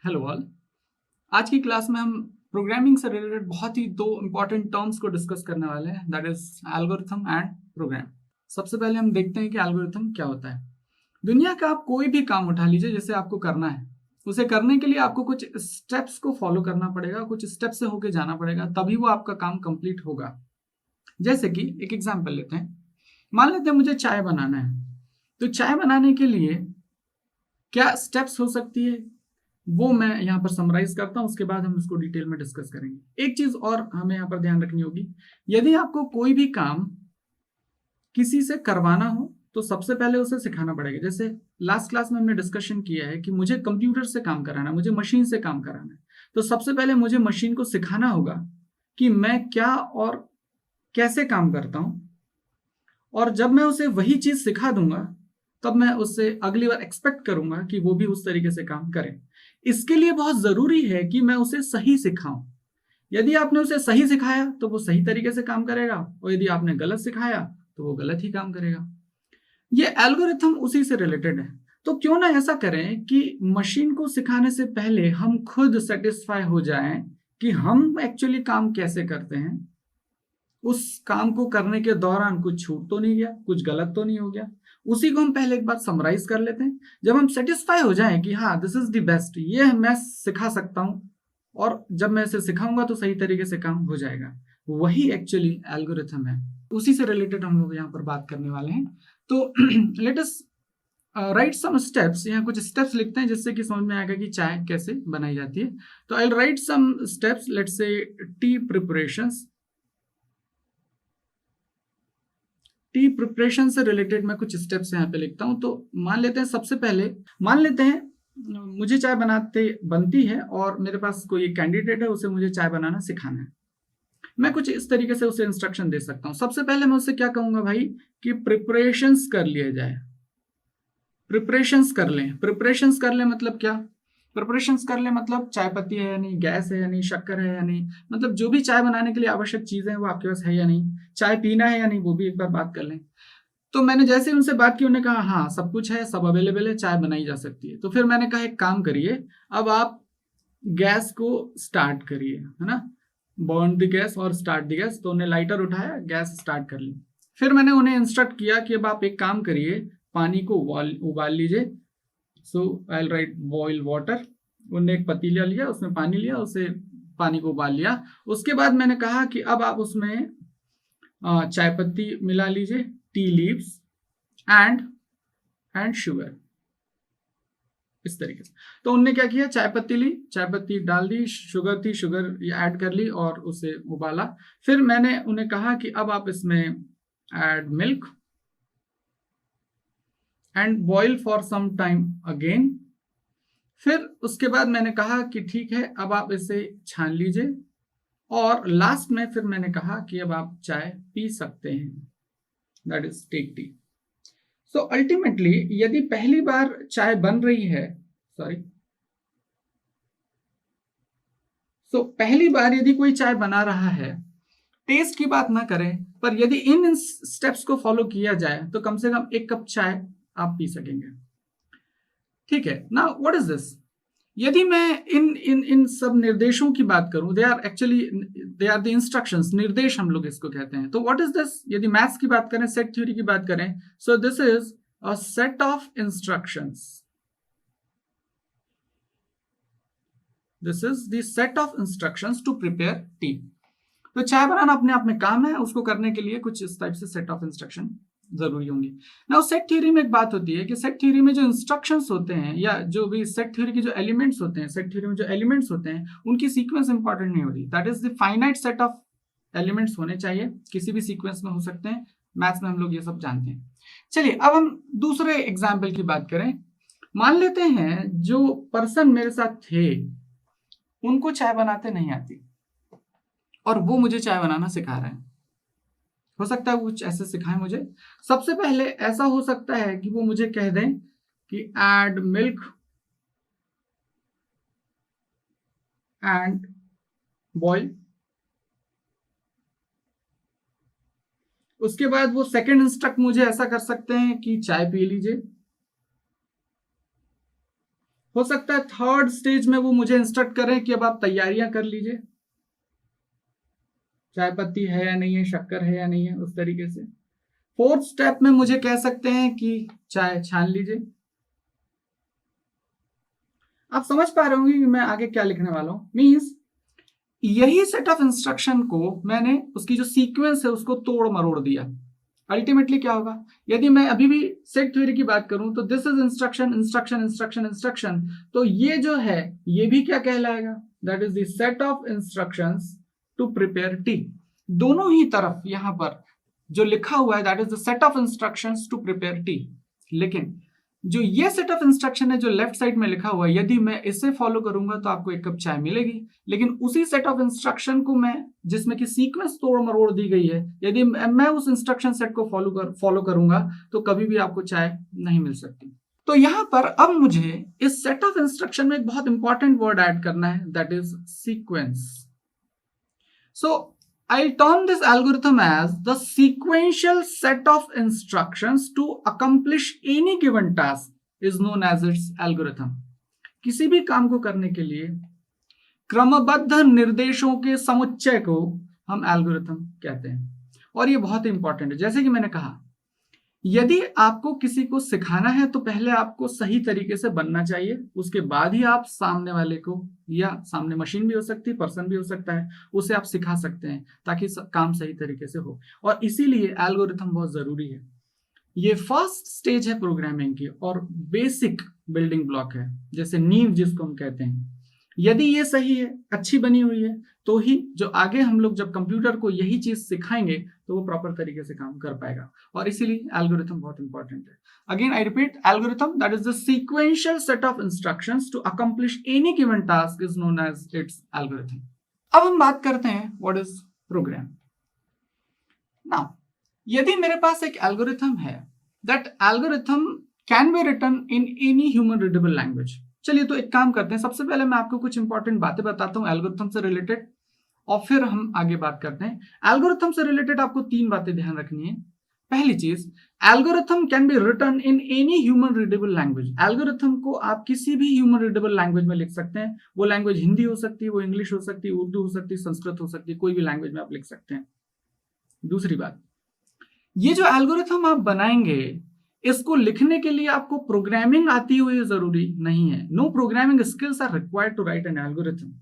Hello all. आज की class में हम प्रोग्रामिंग से रिलेटेड बहुत ही दो इंपॉर्टेंट टर्म्स को डिस्कस करने वाले हैं, that is algorithm and program. सबसे पहले हम देखते हैं कि एल्गोरिथम क्या होता है। दुनिया का आप कोई भी काम उठा लीजिए जैसे आपको करना है, उसे करने के लिए आपको कुछ स्टेप्स को फॉलो करना पड़ेगा, कुछ स्टेप से होके जाना पड़ेगा, तभी वो आपका काम कंप्लीट होगा। जैसे कि एक एग्जांपल लेते हैं, मान लेते हैं मुझे चाय बनाना है, तो चाय बनाने के लिए क्या स्टेप्स हो सकती है वो मैं यहाँ पर समराइज करता हूँ, उसके बाद हम इसको डिटेल में डिस्कस करेंगे। एक चीज और हमें यहाँ पर ध्यान रखनी होगी, यदि आपको कोई भी काम किसी से करवाना हो तो सबसे पहले उसे सिखाना पड़ेगा। जैसे लास्ट क्लास में हमने डिस्कशन किया है कि मुझे कंप्यूटर से काम कराना है, मुझे मशीन से काम कराना है, तो सबसे पहले मुझे मशीन को सिखाना होगा कि मैं क्या और कैसे काम करता हूं, और जब मैं उसे वही चीज सिखा दूंगा तब मैं उससे अगली बार एक्सपेक्ट करूंगा कि वो भी उस तरीके से काम करे। इसके लिए बहुत जरूरी है कि मैं उसे सही सिखाऊं। यदि आपने उसे सही सिखाया तो वो सही तरीके से काम करेगा, और यदि आपने गलत सिखाया तो वो गलत ही काम करेगा। ये एल्गोरिथम उसी से रिलेटेड है। तो क्यों ना ऐसा करें कि मशीन को सिखाने से पहले हम खुद सेटिस्फाई हो जाएं कि हम एक्चुअली काम कैसे करते हैं, उस काम को करने के दौरान कुछ छूट तो नहीं गया, कुछ गलत तो नहीं हो गया। उसी को हम पहले एक बार समराइज कर लेते हैं। जब हम सेटिस्फाई हो जाएं कि हाँ दिस इज द बेस्ट, ये मैं सिखा सकता हूं, और जब मैं इसे सिखाऊंगा तो सही तरीके से काम हो जाएगा, वही एक्चुअली एल्गोरिथम है। उसी से रिलेटेड हम लोग यहाँ पर बात करने वाले हैं। तो let us write some steps. यहाँ कुछ स्टेप्स लिखते हैं जिससे कि समझ में आएगा कि चाय कैसे बनाई जाती है। तो I will write some steps, let's say tea preparations. Tea preparation से रिलेटेड मैं कुछ स्टेप्स यहाँ पे लिखता हूँ। तो मान लेते हैं, सबसे पहले मान लेते हैं मुझे चाय बनाते बनती है और मेरे पास कोई एक कैंडिडेट है, उसे मुझे चाय बनाना सिखाना है। मैं कुछ इस तरीके से उसे इंस्ट्रक्शन दे सकता हूँ। सबसे पहले मैं उससे क्या कहूंगा भाई कि प्रिपरेशंस कर लिए जाए, प्रिपरेशंस कर लें। प्रिपरेशंस कर लें मतलब क्या? प्रिपरेशंस कर लें मतलब चाय पत्ती है या नहीं, गैस है या नहीं, शक्कर है या नहीं, मतलब जो भी चाय बनाने के लिए आवश्यक चीजें हैं वो आपके पास है या नहीं, चाय पीना है या नहीं, वो भी एक बार बात कर लें। तो मैंने जैसे ही उनसे बात की, उन्होंने कहा हाँ सब कुछ है, सब अवेलेबल है, चाय बनाई जा सकती है। तो फिर मैंने कहा एक काम करिए, अब आप गैस को स्टार्ट करिए, है ना, बर्न द गैस और स्टार्ट द गैस। तो उन्हें लाइटर उठाया, गैस स्टार्ट कर ली। फिर मैंने उन्हें इंस्ट्रक्ट किया कि अब आप एक काम करिए, पानी को उबाल लीजिए। सो आई राइट बॉइल वाटर। उन्होंने एक पतीला लिया, उसमें पानी लिया, उसे पानी को उबाल लिया। उसके बाद मैंने कहा कि अब आप उसमें चाय पत्ती मिला लीजिए, टी लीव्स एंड शुगर, इस तरीके से। तो उनने क्या किया, चाय पत्ती ली, चाय पत्ती डाल दी, शुगर थी, शुगर ऐड कर ली और उसे उबाला। फिर मैंने उन्हें कहा कि अब आप इसमें add milk and boil for some time again. फिर उसके बाद मैंने कहा कि ठीक है अब आप इसे छान लीजिए, और लास्ट में फिर मैंने कहा कि अब आप चाय पी सकते हैं, that is take tea. So ultimately यदि पहली बार चाय बन रही है, सॉरी, सो पहली बार यदि कोई चाय बना रहा है, टेस्ट की बात ना करें, पर यदि इन स्टेप्स को फॉलो किया जाए तो कम से कम एक कप चाय आप पी सकेंगे। ठीक है ना, व्हाट इज दिस? यदि मैं इन इन इन सब निर्देशों की बात करूं, दे आर द इंस्ट्रक्शंस, निर्देश हम लोग इसको कहते हैं। तो व्हाट इज दिस? यदि मैथ्स की बात करें, सेट थ्योरी की बात करें, so this is a set of instructions. This is the set of instructions to prepare tea. तो चाय बनाना अपने आप में काम है, उसको करने के लिए कुछ इस टाइप से सेट ऑफ इंस्ट्रक्शन जरूरी होंगे ना। सेट थ्योरी में एक बात होती है कि सेट थ्योरी में जो इंस्ट्रक्शंस होते हैं, या जो भी सेट थ्योरी के जो एलिमेंट्स होते हैं, सेट थ्योरी में जो एलिमेंट्स होते हैं उनकी सीक्वेंस इंपॉर्टेंट नहीं होती। That is the finite set of elements होने चाहिए, किसी भी सीक्वेंस में हो सकते हैं। मैथ्स में हम लोग ये सब जानते हैं। चलिए अब हम दूसरे एग्जाम्पल की बात करें। मान लेते हैं जो पर्सन मेरे साथ थे उनको चाय बनाते नहीं आती, और वो मुझे चाय बनाना सिखा रहे हैं। हो सकता है वो कुछ ऐसे सिखाएं मुझे। सबसे पहले ऐसा हो सकता है कि वो मुझे कह दें कि ऐड मिल्क एंड बॉईल। उसके बाद वो सेकंड इंस्ट्रक्ट मुझे ऐसा कर सकते हैं कि चाय पी लीजिए। हो सकता है थर्ड स्टेज में वो मुझे इंस्ट्रक्ट करें कि अब आप तैयारियां कर लीजिए, चाय पत्ती है या नहीं है, शक्कर है या नहीं है, उस तरीके से। फोर्थ स्टेप में मुझे कह सकते हैं कि चाय छान लीजिए। आप समझ पा रहे होंगे कि मैं आगे क्या लिखने वाला हूं। मीन्स यही सेट ऑफ इंस्ट्रक्शन को मैंने उसकी जो सीक्वेंस है उसको तोड़ मरोड़ दिया। अल्टीमेटली क्या होगा, यदि मैं अभी भी सेट थ्योरी की बात करूं तो this is instruction instruction instruction instruction, तो ये जो है ये भी क्या कहलाएगा, that is the set of instructions to prepare tea. दोनों ही तरफ यहां पर जो लिखा हुआ है that is the set of instructions to prepare tea. लेकिन जो ये सेट ऑफ इंस्ट्रक्शन है जो लेफ्ट साइड में लिखा हुआ है, यदि मैं इसे फॉलो करूंगा तो आपको एक कप चाय मिलेगी। लेकिन उसी सेट ऑफ इंस्ट्रक्शन को मैं, जिसमें कि सीक्वेंस तोड़ मरोड़ दी गई है, यदि मैं उस इंस्ट्रक्शन सेट को फॉलो करूंगा तो कभी भी आपको चाय नहीं मिल सकती। तो यहां पर अब मुझे इस सेट ऑफ इंस्ट्रक्शन में एक बहुत इंपॉर्टेंट वर्ड ऐड करना है, that is sequence. So I'll term this algorithm as the sequential set of instructions to accomplish any given task is known as its algorithm. किसी भी काम को करने के लिए क्रमबद्ध निर्देशों के समुच्चय को हम एल्गोरिथम कहते हैं। और ये बहुत ही इंपॉर्टेंट है। जैसे कि मैंने कहा, यदि आपको किसी को सिखाना है तो पहले आपको सही तरीके से बनना चाहिए, उसके बाद ही आप सामने वाले को, या सामने मशीन भी हो सकती है, पर्सन भी हो सकता है, उसे आप सिखा सकते हैं ताकि काम सही तरीके से हो। और इसीलिए एल्गोरिथम बहुत जरूरी है। ये फर्स्ट स्टेज है प्रोग्रामिंग की और बेसिक बिल्डिंग ब्लॉक है, जैसे नींव जिसको हम कहते हैं। यदि ये सही है, अच्छी बनी हुई है, तो ही जो आगे हम लोग जब कंप्यूटर को यही चीज सिखाएंगे तो वो प्रॉपर तरीके से काम कर पाएगा। और इसीलिए एल्गोरिथम बहुत इंपॉर्टेंट है। Again I repeat, algorithm that is the sequential set of instructions to accomplish any given task is known as its algorithm. अब हम बात करते हैं व्हाट इज प्रोग्राम। नाउ यदि मेरे पास एक एल्गोरिथम है, that algorithm can be written in any human readable language. चलिए तो एक काम करते हैं, सबसे पहले मैं आपको कुछ इंपॉर्टेंट बातें बताता हूं एल्गोरिथम से रिलेटेड, और फिर हम आगे बात करते हैं। एल्गोरिथम से रिलेटेड आपको 3 बातें ध्यान रखनी है। पहली चीज, algorithm can be written in any human readable language. Algorithm को आप किसी भी ह्यूमन रीडेबल लैंग्वेज में लिख सकते हैं। वो लैंग्वेज हिंदी हो सकती है, वो इंग्लिश हो सकती है, उर्दू हो सकती है, संस्कृत हो सकती है, कोई भी लैंग्वेज में आप लिख सकते हैं। दूसरी बात, ये जो एल्गोरिथम आप बनाएंगे, इसको लिखने के लिए आपको प्रोग्रामिंग आती हुई जरूरी नहीं है। No programming skills are required to write an algorithm.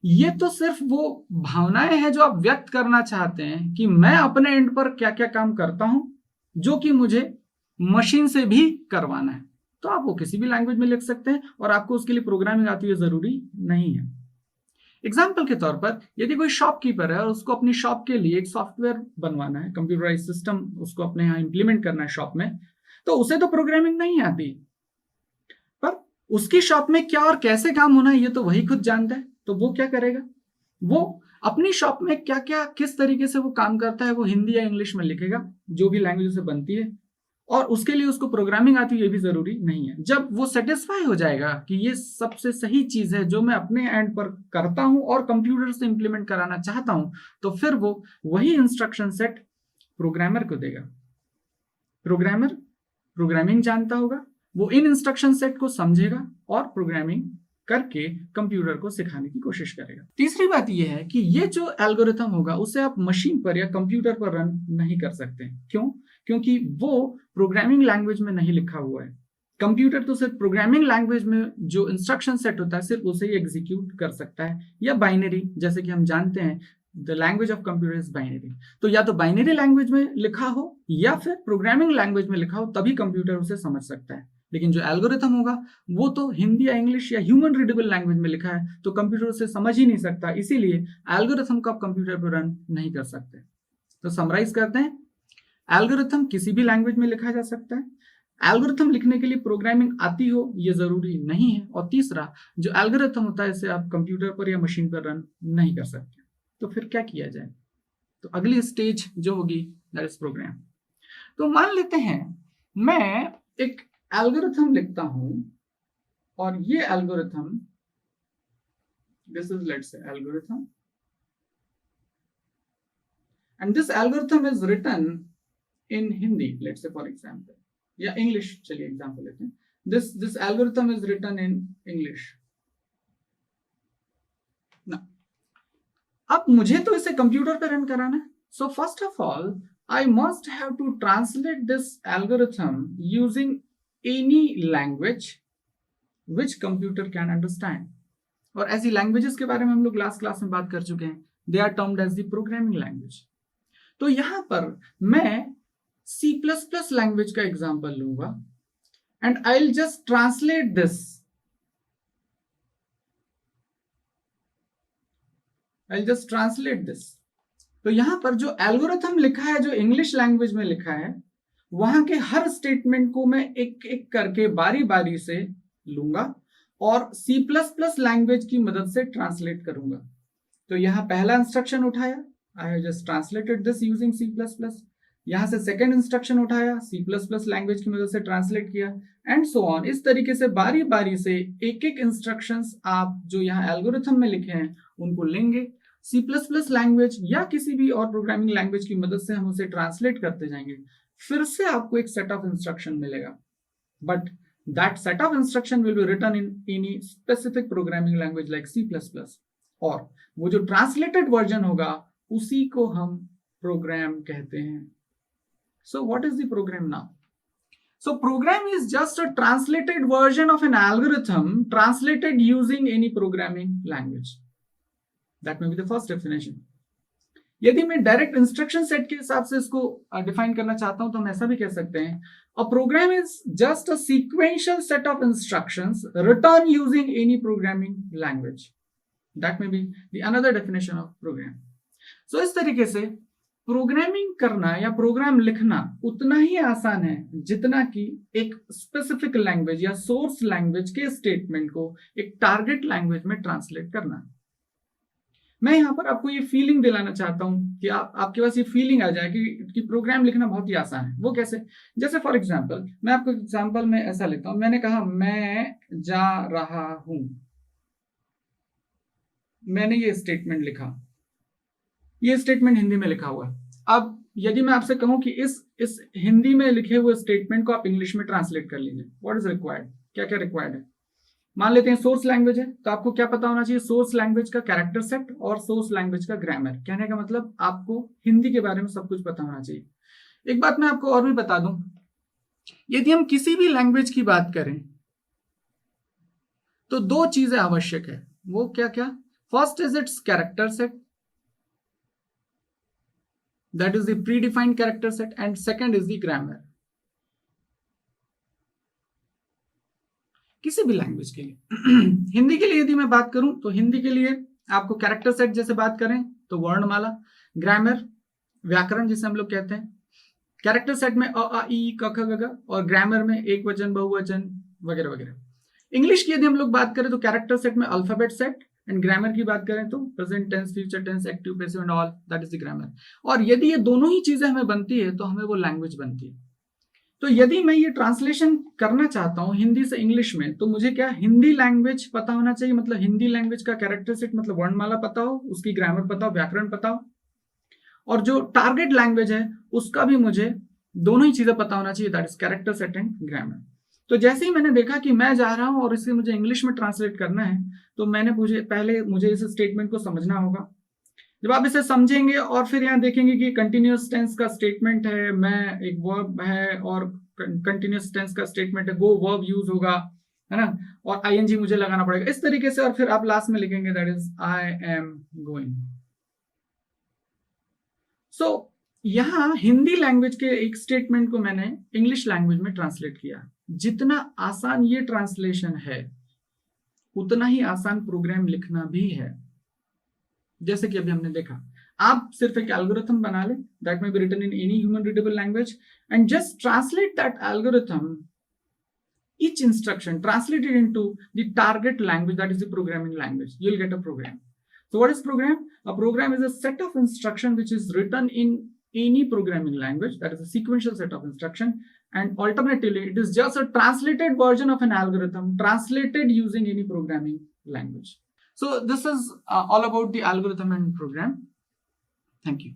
ये तो सिर्फ वो भावनाएं हैं जो आप व्यक्त करना चाहते हैं कि मैं अपने एंड पर क्या क्या काम करता हूं जो कि मुझे मशीन से भी करवाना है। तो आप वो किसी भी लैंग्वेज में लिख सकते हैं और आपको उसके लिए प्रोग्रामिंग आती हुई जरूरी नहीं है। एग्जाम्पल के तौर पर, यदि कोई शॉपकीपर है और उसको अपनी शॉप के लिए एक सॉफ्टवेयर बनवाना है, कंप्यूटराइज सिस्टम उसको अपने यहाँ इंप्लीमेंट करना है शॉप में, तो उसे तो प्रोग्रामिंग नहीं आती, पर उसकी शॉप में क्या और कैसे काम होना है ये तो वही खुद जानता है। तो वो क्या करेगा, वो अपनी शॉप में क्या क्या किस तरीके से वो काम करता है वो हिंदी या इंग्लिश में लिखेगा, जो भी लैंग्वेज से बनती है, और उसके लिए उसको प्रोग्रामिंग आती है ये भी जरूरी नहीं है। जब वो सेटिस्फाई हो जाएगा कि ये सबसे सही चीज है जो मैं अपने एंड पर करता हूं और कंप्यूटर से इंप्लीमेंट कराना चाहता हूं, तो फिर वो वही इंस्ट्रक्शन सेट प्रोग्रामर को देगा। प्रोग्रामर प्रोग्रामिंग जानता होगा, वो इन इंस्ट्रक्शन सेट को समझेगा और प्रोग्रामिंग करके कंप्यूटर को सिखाने की कोशिश करेगा। तीसरी बात यह है कि ये जो एल्गोरिथम होगा उसे आप मशीन पर या कंप्यूटर पर रन नहीं कर सकते। क्यों? क्योंकि वो प्रोग्रामिंग लैंग्वेज में नहीं लिखा हुआ है। कंप्यूटर तो सिर्फ प्रोग्रामिंग लैंग्वेज में जो इंस्ट्रक्शन सेट होता है सिर्फ उसे ही एग्जीक्यूट कर सकता है, या बाइनरी, जैसे कि हम जानते हैं the language of computer is binary. तो या तो बाइनरी लैंग्वेज में लिखा हो या फिर प्रोग्रामिंग लैंग्वेज में लिखा हो, तभी कंप्यूटर उसे समझ सकता है। लेकिन जो एल्गोरिथम होगा वो तो हिंदी या इंग्लिश या ह्यूमन रीडेबल लैंग्वेज में लिखा है, तो कंप्यूटर उसे समझ ही नहीं सकता। इसीलिए एल्गोरिथम को आप कंप्यूटर पर रन नहीं कर सकते। तो समराइज करते हैं, एल्गोरिथम किसी भी लैंग्वेज में लिखा जा सकता है। एल्गोरिथम लिखने के लिए प्रोग्रामिंग आती हो ये जरूरी नहीं है। और तीसरा, जो एल्गोरिथम होता है इसे आप कंप्यूटर पर या मशीन पर रन नहीं कर सकते। तो फिर क्या किया जाए? तो अगली स्टेज जो होगी दैट इज प्रोग्राम। तो मान लेते हैं मैं एक एल्गोरिथम लिखता हूं और ये algorithm, this is let's say algorithm, and this algorithm is written in Hindi, let's say for example, या इंग्लिश, चलिए एग्जांपल लेते हैं। this algorithm is written in English. Now, अब मुझे तो इसे कंप्यूटर पे रन कराना है. So first of all, I must have to translate this algorithm using any language which computer can understand. और ऐसी लैंग्वेजेस के बारे में हम लोग लास्ट क्लास में बात कर चुके हैं. They are termed as the programming language. तो यहां पर मैं C++ लैंग्वेज का एग्जांपल लूंगा and I'll just translate this. I'll just translate this. तो यहां पर जो एल्गोरिथम लिखा है, जो इंग्लिश लैंग्वेज में लिखा है, वहां के हर स्टेटमेंट को मैं एक एक करके बारी बारी से लूंगा और C++ लैंग्वेज की मदद से ट्रांसलेट करूंगा. तो यहां पहला इंस्ट्रक्शन उठाया, I have just translated this using C++. यहां से सेकंड इंस्ट्रक्शन उठाया, C++ लैंग्वेज की मदद से ट्रांसलेट किया एंड सो ऑन. इस तरीके से बारी बारी से एक एक इंस्ट्रक्शंस आप जो यहाँ एल्गोरिथम में लिखे हैं उनको लेंगे. C++ लैंग्वेज या किसी भी और प्रोग्रामिंग लैंग्वेज की मदद से हम उसे ट्रांसलेट करते जाएंगे. फिर से आपको एक सेट ऑफ इंस्ट्रक्शन मिलेगा, but that set of instruction will be written in any specific programming language like C++. और वो जो ट्रांसलेटेड वर्जन होगा उसी को हम प्रोग्राम कहते हैं. So what is the program now? So program is just a translated version of an algorithm translated using any programming language. That may be the first definition. यदि मैं डायरेक्ट इंस्ट्रक्शन सेट के हिसाब से इसको define करना चाहता हूं तो हम ऐसा भी कह सकते हैं, a program is just a sequential set of instructions written using any programming language. That may be the another definition of program. So इस तरीके से प्रोग्रामिंग करना या प्रोग्राम लिखना उतना ही आसान है जितना कि एक स्पेसिफिक लैंग्वेज या सोर्स लैंग्वेज के स्टेटमेंट को एक टारगेट लैंग्वेज में ट्रांसलेट करना. मैं यहां पर आपको ये फीलिंग दिलाना चाहता हूं कि आपके पास ये फीलिंग आ जाए कि प्रोग्राम लिखना बहुत ही आसान है. वो कैसे? जैसे फॉर एग्जांपल मैं आपको एग्जांपल में ऐसा लेता हूं. मैंने कहा मैं जा रहा हूं, मैंने ये स्टेटमेंट लिखा, ये स्टेटमेंट हिंदी में लिखा हुआ. अब यदि मैं आपसे कहूं कि इस हिंदी में लिखे हुए स्टेटमेंट को आप इंग्लिश में ट्रांसलेट कर लीजिए, व्हाट इज रिक्वायर्ड? क्या क्या रिक्वायर्ड है? मान लेते हैं सोर्स लैंग्वेज है, तो आपको क्या पता होना चाहिए? सोर्स लैंग्वेज का कैरेक्टर सेट और सोर्स लैंग्वेज का ग्रामर. कहने का मतलब आपको हिंदी के बारे में सब कुछ पता होना चाहिए. एक बात मैं आपको और भी बता दूं, यदि हम किसी भी लैंग्वेज की बात करें तो दो चीजें आवश्यक है. वो क्या क्या? First is it's character set, that is the predefined character set, and second is the grammar. किसी भी लैंग्वेज के लिए हिंदी के लिए यदि मैं बात करूं तो हिंदी के लिए आपको कैरेक्टर सेट जैसे बात करें तो वर्णमाला, ग्रामर व्याकरण जिसे हम लोग कहते हैं, कैरेक्टर सेट में अ आ इ क ख ग घ और ग्रामर में एक वचन बहुवचन वगैरह वगैरह. इंग्लिश की यदि हम लोग बात करें तो कैरेक्टर सेट में अल्फाबेट सेट एंड ग्रामर की बात करें तो present tense, future tense, active, passive and all, that is the grammar. और यदि ये दोनों ही चीजें हमें बनती है तो हमें वो लैंग्वेज बनती है. तो यदि मैं ये ट्रांसलेशन करना चाहता हूं हिंदी से इंग्लिश में तो मुझे क्या हिंदी लैंग्वेज पता होना चाहिए, मतलब हिंदी लैंग्वेज का कैरेक्टर सेट मतलब वर्णमाला पता हो, उसकी ग्रामर पता हो, व्याकरण पता हो, और जो टारगेट लैंग्वेज है उसका भी मुझे दोनों ही चीजें पता होना चाहिए, that is character set and grammar. तो जैसे ही मैंने देखा कि मैं जा रहा हूं और इसे मुझे इंग्लिश में ट्रांसलेट करना है तो पहले मुझे इस स्टेटमेंट को समझना होगा. जब आप इसे समझेंगे और फिर यहाँ देखेंगे कि कंटिन्यूअस टेंस का स्टेटमेंट है, मैं एक वर्ब है और कंटिन्यूअस टेंस का स्टेटमेंट है, गो वर्ब यूज होगा, है ना, और आईएनजी मुझे लगाना पड़ेगा इस तरीके से, और फिर आप लास्ट में लिखेंगे that is I am going. So यहाँ हिंदी लैंग्वेज के एक स्टेटमेंट को मैंने इंग्लिश लैंग्वेज में ट्रांसलेट किया. जितना आसान ये ट्रांसलेशन है उतना ही आसान प्रोग्राम लिखना भी है. जैसे कि अभी हमने देखा, आप सिर्फ एक एल्गोरिथम बना ले, that may be written in any human readable language, and just translate that algorithm, each instruction translated into the target language, that is the programming language, you'll get a program. So what is program? A program is a set of instruction which is written in any programming language, that is a sequential set of instruction, and alternatively it is just a translated version of an algorithm translated using any programming language. So this is all about the algorithm and program. Thank you.